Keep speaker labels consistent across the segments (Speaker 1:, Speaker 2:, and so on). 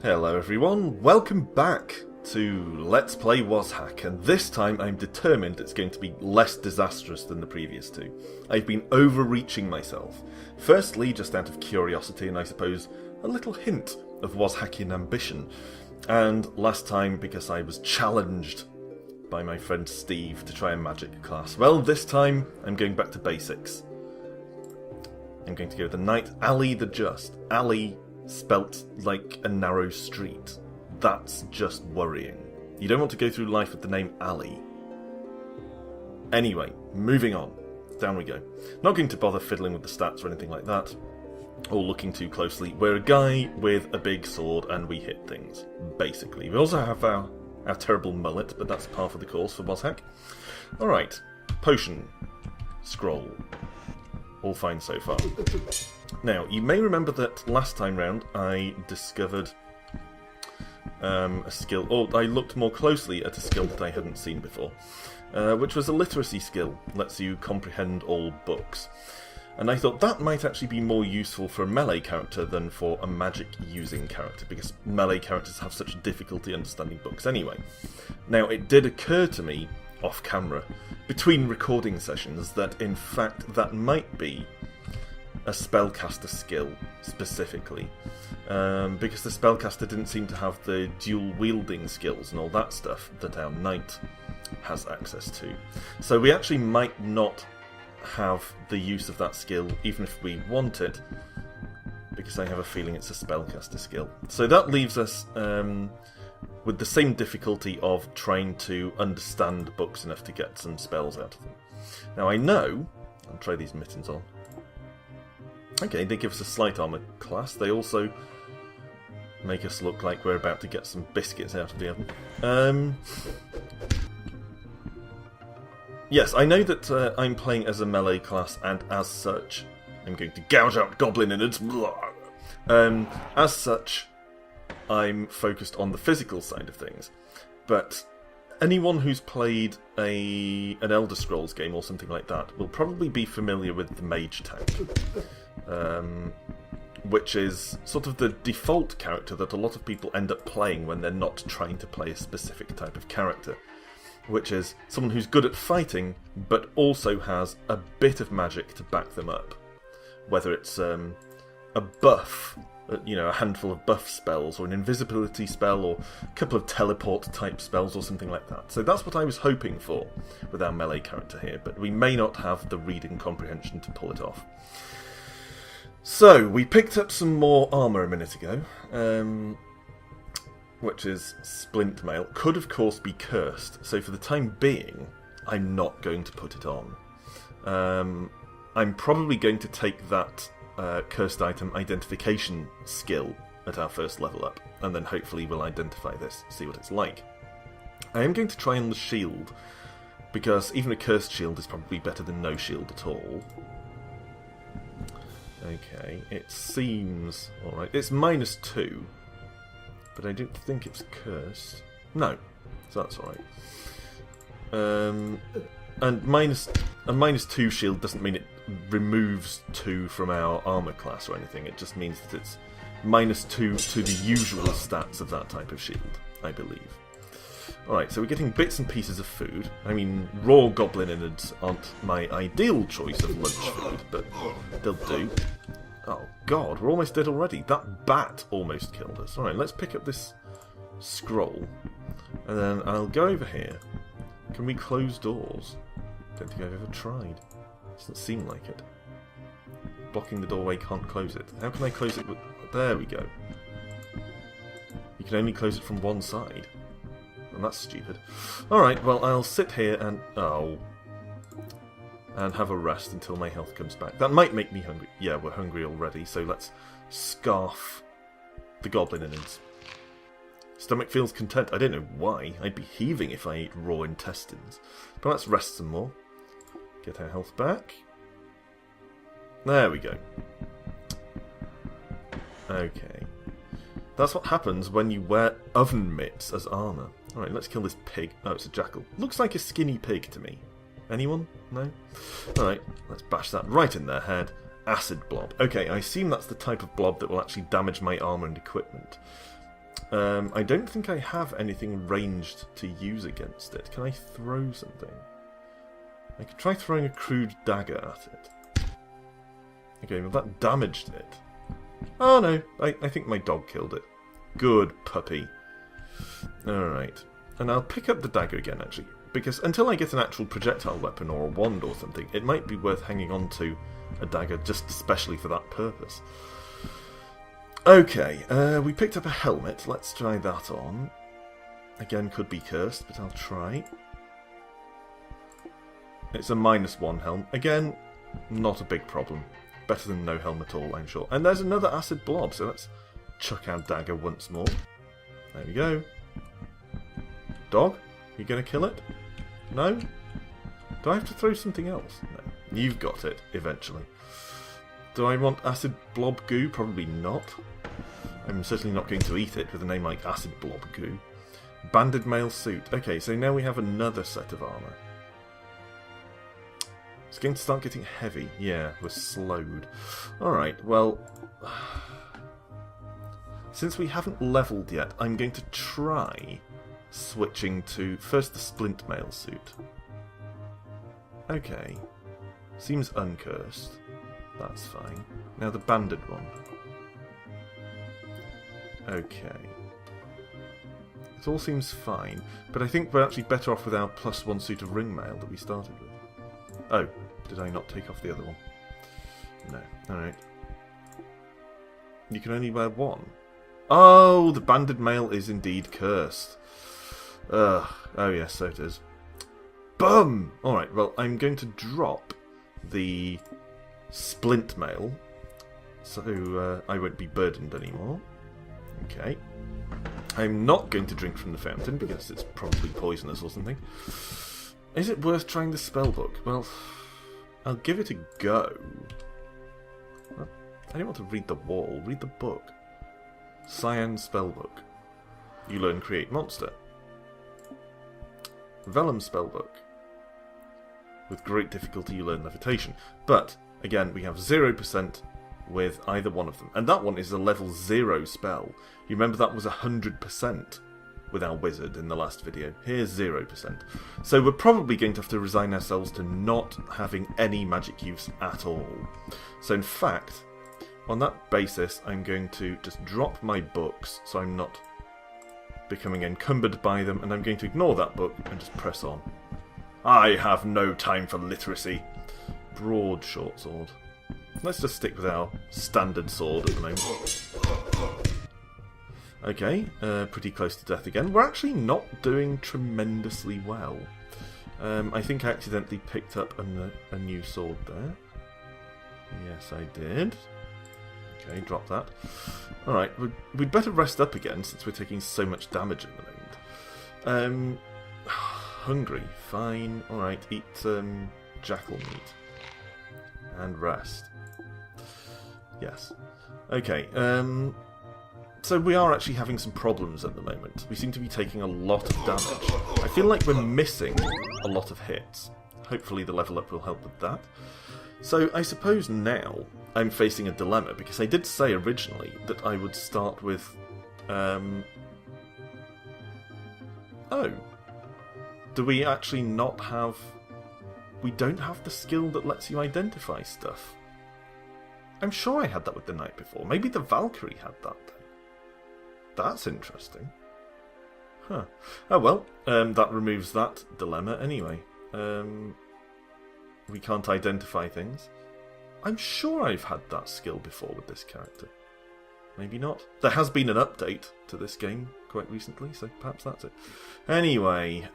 Speaker 1: Hello everyone, welcome back to Let's Play WazHack, and this time I'm determined it's going to be less disastrous than the previous two. I've been overreaching myself. Firstly, just out of curiosity and I suppose a little hint of WazHackian ambition. And last time because I was challenged by my friend Steve to try a magic class. Well, this time I'm going back to basics. I'm going to go with the Knight Ali the Just. Ali spelt like a narrow street. That's just worrying. You don't want to go through life with the name Ali. Anyway, moving on. Down we go. Not going to bother fiddling with the stats or anything like that, or looking too closely. We're a guy with a big sword and we hit things, basically. We also have our terrible mullet, but that's par for the course for WazHack. Alright, potion, scroll. All fine so far. Now, you may remember that last time round I discovered a skill, or I looked more closely at a skill that I hadn't seen before, which was a literacy skill. Lets you comprehend all books. And I thought that might actually be more useful for a melee character than for a magic using character, because melee characters have such difficulty understanding books anyway. Now, it did occur to me off camera, between recording sessions, that in fact that might be a spellcaster skill specifically, because the spellcaster didn't seem to have the dual wielding skills and all that stuff that our knight has access to. So we actually might not have the use of that skill even if we want it, because I have a feeling it's a spellcaster skill. So that leaves us with the same difficulty of trying to understand books enough to get some spells out of them. Now I know, I'll try these mittens on. Okay, they give us a slight armour class. They also make us look like we're about to get some biscuits out of the oven. Yes, I know that I'm playing as a melee class, and as such, I'm going to gouge out goblin innards. As such, I'm focused on the physical side of things. But anyone who's played an Elder Scrolls game or something like that will probably be familiar with the mage tank. Which is sort of the default character that a lot of people end up playing when they're not trying to play a specific type of character. Which is someone who's good at fighting, but also has a bit of magic to back them up. Whether it's a buff, a handful of buff spells, or an invisibility spell, or a couple of teleport type spells, or something like that. So that's what I was hoping for with our melee character here, but we may not have the reading comprehension to pull it off. So, we picked up some more armour a minute ago, which is splint mail. Could of course be cursed, so for the time being, I'm not going to put it on. I'm probably going to take that cursed item identification skill at our first level up, and then hopefully we'll identify this, see what it's like. I am going to try on the shield, because even a cursed shield is probably better than no shield at all. Okay, it seems alright. It's -2, but I don't think it's cursed. No, so that's alright. And a -2 shield doesn't mean it removes 2 from our armour class or anything. It just means that it's -2 to the usual stats of that type of shield, I believe. Alright, so we're getting bits and pieces of food. I mean, raw goblin innards aren't my ideal choice of lunch food, but they'll do. Oh god, we're almost dead already. That bat almost killed us. Alright, let's pick up this scroll, and then I'll go over here. Can we close doors? Don't think I've ever tried. Doesn't seem like it. Blocking the doorway can't close it. How can I close it with... There we go. You can only close it from one side. And that's stupid. Alright, well, I'll sit here and... and have a rest until my health comes back. That might make me hungry. Yeah, we're hungry already, so let's scarf the goblin innards. Stomach feels content. I don't know why. I'd be heaving if I ate raw intestines. But let's rest some more. Get our health back. There we go. Okay. That's what happens when you wear oven mitts as armour. Alright, let's kill this pig. Oh, it's a jackal. Looks like a skinny pig to me. Anyone? No? Alright, let's bash that right in their head. Acid blob. Okay, I assume that's the type of blob that will actually damage my armour and equipment. I don't think I have anything ranged to use against it. Can I throw something? I could try throwing a crude dagger at it. Okay, well that damaged it. Oh no, I think my dog killed it. Good puppy. Alright. And I'll pick up the dagger again, actually. Because until I get an actual projectile weapon or a wand or something, it might be worth hanging on to a dagger just especially for that purpose. Okay, we picked up a helmet. Let's try that on. Again, could be cursed, but I'll try. It's a -1 helm. Again, not a big problem. Better than no helm at all, I'm sure. And there's another acid blob, so let's chuck our dagger once more. There we go. Dog, you gonna kill it? No? Do I have to throw something else? No. You've got it, eventually. Do I want acid blob goo? Probably not. I'm certainly not going to eat it with a name like acid blob goo. Banded male suit. Okay, so now we have another set of armour. It's going to start getting heavy. Yeah, we're slowed. Alright, well... Since we haven't levelled yet, I'm going to try switching to first the splint mail suit. Okay. Seems uncursed. That's fine. Now the banded one. Okay. It all seems fine, but I think we're actually better off with our +1 suit of ring mail that we started with. Oh, did I not take off the other one? No. Alright. You can only wear one. Oh, the banded mail is indeed cursed. Oh yes, so it is. Bum! Alright, well, I'm going to drop the splint mail, so I won't be burdened anymore. Okay. I'm not going to drink from the fountain, because it's probably poisonous or something. Is it worth trying the spellbook? Well, I'll give it a go. Well, I don't want to read the wall. Read the book. Cyan spellbook. You learn create monster. Vellum spellbook. With great difficulty you learn levitation. But, again, we have 0% with either one of them. And that one is a level 0 spell. You remember that was 100% with our wizard in the last video. Here's 0%. So we're probably going to have to resign ourselves to not having any magic use at all. So in fact, on that basis, I'm going to just drop my books so I'm not becoming encumbered by them, and I'm going to ignore that book and just press on. I have no time for literacy. Broad short sword. Let's just stick with our standard sword at the moment. Okay, pretty close to death again. We're actually not doing tremendously well. I think I accidentally picked up a new sword there. Yes, I did. Okay, drop that. Alright, we'd better rest up again since we're taking so much damage at the moment. Hungry, fine. Alright, eat jackal meat. And rest. Yes. Okay, so we are actually having some problems at the moment. We seem to be taking a lot of damage. I feel like we're missing a lot of hits. Hopefully the level up will help with that. So I suppose now I'm facing a dilemma, because I did say originally that I would start with... Oh. Do we actually not have... We don't have the skill that lets you identify stuff. I'm sure I had that with the Knight before. Maybe the Valkyrie had that then. That's interesting. Huh. Oh well, that removes that dilemma anyway. We can't identify things. I'm sure I've had that skill before with this character. Maybe not. There has been an update to this game quite recently, so perhaps that's it. Anyway,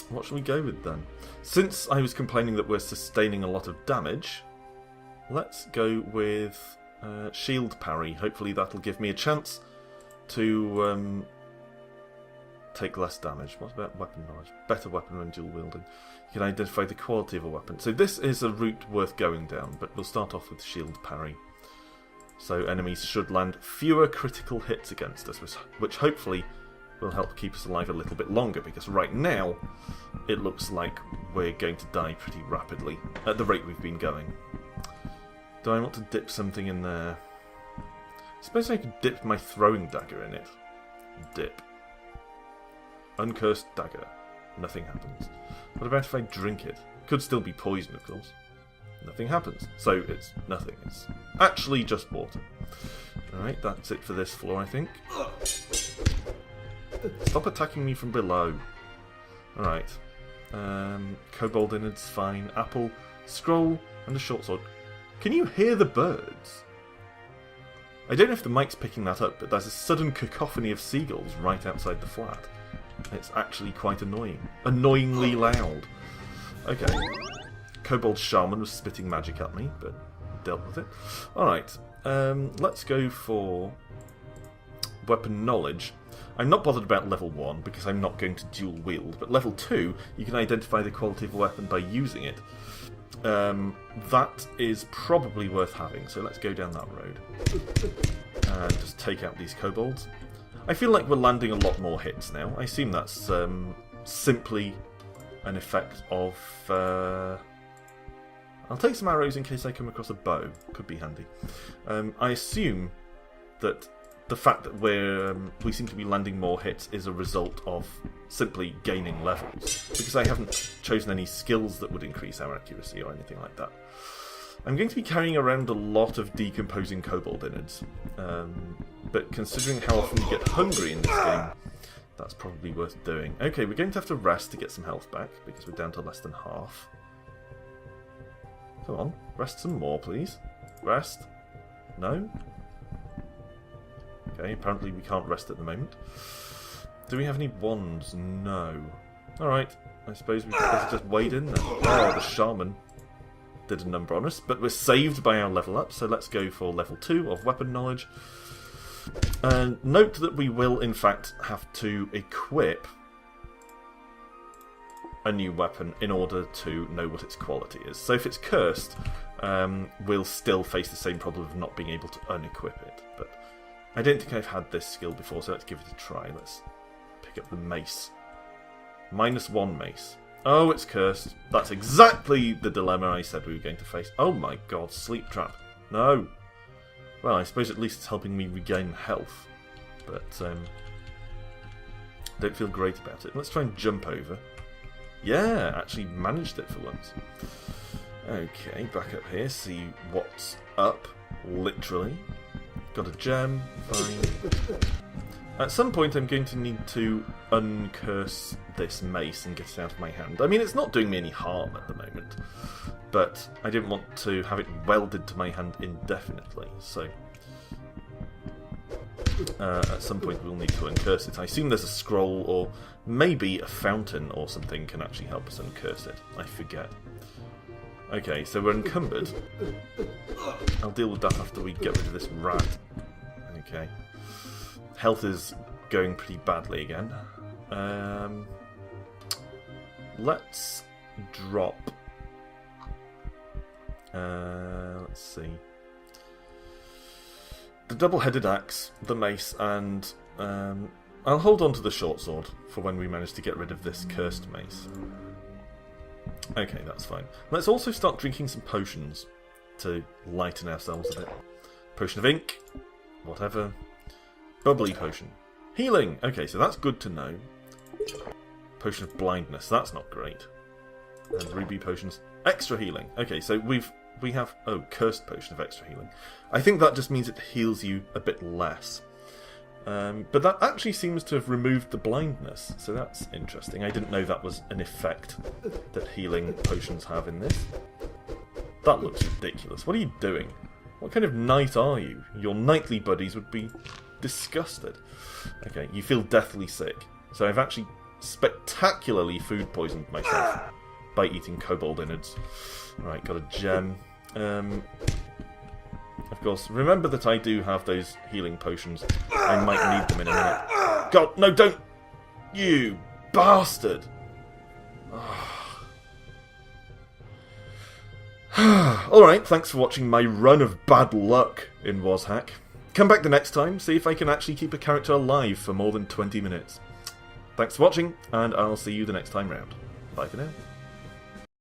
Speaker 1: what shall we go with then? Since I was complaining that we're sustaining a lot of damage, let's go with shield parry. Hopefully that'll give me a chance to take less damage. What about weapon knowledge? Better weapon when dual wielding. You can identify the quality of a weapon. So this is a route worth going down, but we'll start off with shield parry. So enemies should land fewer critical hits against us, which hopefully will help keep us alive a little bit longer, because right now it looks like we're going to die pretty rapidly at the rate we've been going. Do I want to dip something in there? Suppose I could dip my throwing dagger in it. Dip. Uncursed dagger. Nothing happens. What about if I drink it? Could still be poison, of course. Nothing happens. So it's nothing. It's actually just water. Alright, that's it for this floor, I think. Stop attacking me from below. Alright. Kobold innards, fine. Apple, scroll, and a short sword. Can you hear the birds? I don't know if the mic's picking that up, but there's a sudden cacophony of seagulls right outside the flat. It's actually quite annoying. Annoyingly loud. Okay. Kobold Shaman was spitting magic at me, but dealt with it. Alright. Let's go for weapon knowledge. I'm not bothered about level 1 because I'm not going to dual wield, but level 2 you can identify the quality of a weapon by using it. That is probably worth having, so let's go down that road. And just take out these kobolds. I feel like we're landing a lot more hits now. I assume that's simply an effect of... I'll take some arrows in case I come across a bow. Could be handy. I assume that the fact that we seem to be landing more hits is a result of simply gaining levels, because I haven't chosen any skills that would increase our accuracy or anything like that. I'm going to be carrying around a lot of decomposing kobold innards, but considering how often you get hungry in this game, that's probably worth doing. Okay, we're going to have to rest to get some health back, because we're down to less than half. Come on, rest some more, please. Rest. No? Okay, apparently we can't rest at the moment. Do we have any wands? No. Alright, I suppose we better just wade in then. Oh, the shaman did a number on us, but we're saved by our level up, so let's go for level 2 of weapon knowledge. And note that we will, in fact, have to equip a new weapon in order to know what its quality is. So if it's cursed, we'll still face the same problem of not being able to unequip it. But I don't think I've had this skill before, so let's give it a try. Let's pick up the mace. -1 mace. Oh, it's cursed. That's exactly the dilemma I said we were going to face. Oh my god, sleep trap. No. Well, I suppose at least it's helping me regain health. But, don't feel great about it. Let's try and jump over. Yeah, actually managed it for once. Okay, back up here, see what's up, literally. Got a gem, fine. At some point I'm going to need to uncurse this mace and get it out of my hand. I mean, it's not doing me any harm at the moment, but I didn't want to have it welded to my hand indefinitely, so... at some point we'll need to uncurse it. I assume there's a scroll or maybe a fountain or something can actually help us uncurse it. I forget. Okay, so we're encumbered. I'll deal with that after we get rid of this rat. Okay. Health is going pretty badly again. Let's drop... let's see. The double-headed axe, the mace, and I'll hold on to the short sword for when we manage to get rid of this cursed mace. Okay, that's fine. Let's also start drinking some potions to lighten ourselves a bit. Potion of ink, whatever. Bubbly potion. Healing! Okay, so that's good to know. Potion of blindness, that's not great. And ruby potions. Extra healing. Okay, so we have... Oh, cursed potion of extra healing. I think that just means it heals you a bit less. But that actually seems to have removed the blindness, so that's interesting. I didn't know that was an effect that healing potions have in this. That looks ridiculous. What are you doing? What kind of knight are you? Your knightly buddies would be disgusted. Okay, you feel deathly sick. So I've actually spectacularly food poisoned myself by eating kobold innards. Right, got a gem. Of course, remember that I do have those healing potions. I might need them in a minute. God, no, don't! You bastard! Alright, thanks for watching my run of bad luck in WazHack. Come back the next time, see if I can actually keep a character alive for more than 20 minutes. Thanks for watching, and I'll see you the next time round. Bye for now.